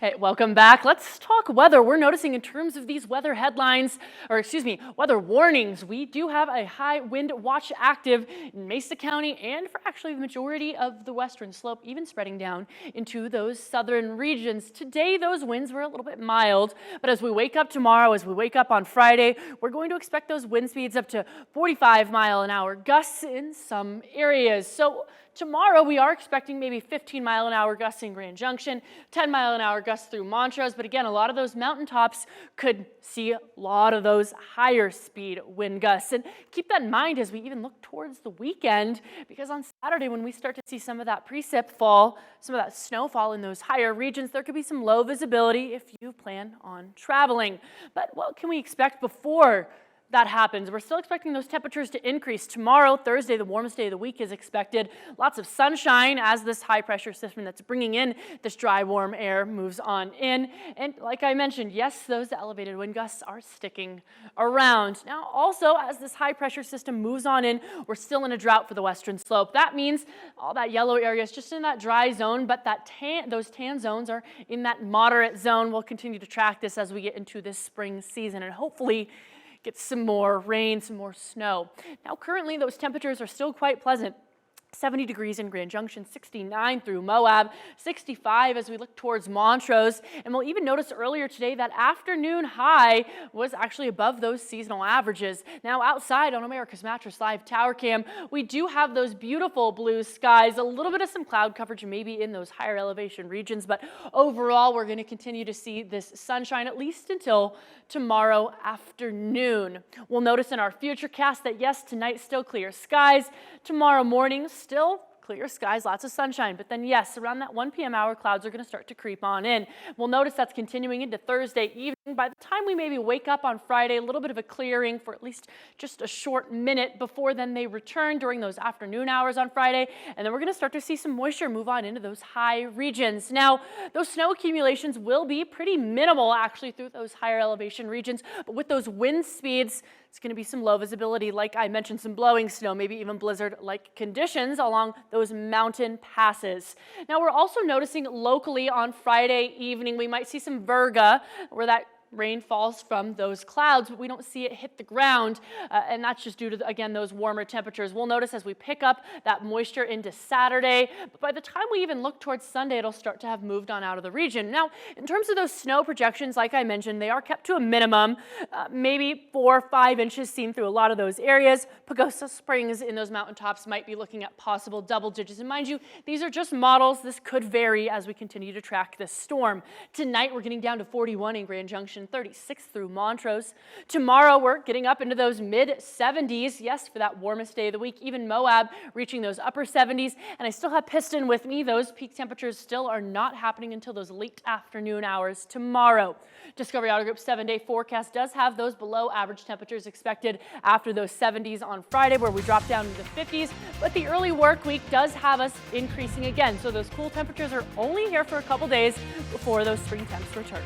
Hey, welcome back. Let's talk weather. We're noticing in terms of these weather headlines, weather warnings, we do have a high wind watch active in Mesa County and for actually the majority of the western slope, even spreading down into those southern regions. Today, those winds were a little bit mild, but as we wake up tomorrow, as we wake up on Friday, we're going to expect those wind speeds up to 45-mile-an-hour gusts in some areas. So tomorrow, we are expecting maybe 15-mile-an-hour gusts in Grand Junction, 10-mile-an-hour gusts through Montrose. But again, a lot of those mountaintops could see a lot of those higher speed wind gusts. And keep that in mind as we even look towards the weekend, because on Saturday, when we start to see some of that precip fall, some of that snowfall in those higher regions, there could be some low visibility if you plan on traveling. But what can we expect before that happens? We're still expecting those temperatures to increase. Tomorrow, Thursday, the warmest day of the week is expected. Lots of sunshine as this high pressure system that's bringing in this dry, warm air moves on in. And like I mentioned, yes, those elevated wind gusts are sticking around. Now, also, as this high pressure system moves on in, we're still in a drought for the western slope. That means all that yellow area is just in that dry zone, but those tan zones are in that moderate zone. We'll continue to track this as we get into this spring season and hopefully get some more rain, some more snow. Now, currently, those temperatures are still quite pleasant. 70 degrees in Grand Junction, 69 through Moab, 65 as we look towards Montrose. And we'll even notice earlier today that afternoon high was actually above those seasonal averages. Now outside on America's Mattress Live Tower Cam, we do have those beautiful blue skies, a little bit of some cloud coverage maybe in those higher elevation regions, but overall we're going to continue to see this sunshine at least until tomorrow afternoon. We'll notice in our futurecast that yes, tonight still clear skies, tomorrow morning still clear skies, lots of sunshine, but then yes, around that 1 p.m. hour, clouds are going to start to creep on in. We'll notice that's continuing into Thursday evening. By the time we maybe wake up on Friday, a little bit of a clearing for at least just a short minute before then they return during those afternoon hours on Friday, and then we're going to start to see some moisture move on into those high regions. Now, those snow accumulations will be pretty minimal actually through those higher elevation regions, but with those wind speeds, it's going to be some low visibility, like I mentioned, some blowing snow, maybe even blizzard-like conditions along those mountain passes. Now, we're also noticing locally on Friday evening, we might see some virga, where that rain falls from those clouds, but we don't see it hit the ground, and that's just due to, again, those warmer temperatures. We'll notice as we pick up that moisture into Saturday, but by the time we even look towards Sunday, it'll start to have moved on out of the region. Now, in terms of those snow projections, like I mentioned, they are kept to a minimum, maybe 4 or 5 inches seen through a lot of those areas. Pagosa Springs in those mountaintops might be looking at possible double digits, and mind you, these are just models. This could vary as we continue to track this storm. Tonight, we're getting down to 41 in Grand Junction, 36 through Montrose. Tomorrow, we're getting up into those mid-70s. Yes, for that warmest day of the week, even Moab reaching those upper 70s. And I still have Piston with me. Those peak temperatures still are not happening until those late afternoon hours tomorrow. Discovery Auto Group's 7-day forecast does have those below average temperatures expected after those 70s on Friday, where we drop down to the 50s. But the early work week does have us increasing again. So those cool temperatures are only here for a couple days before those spring temps return.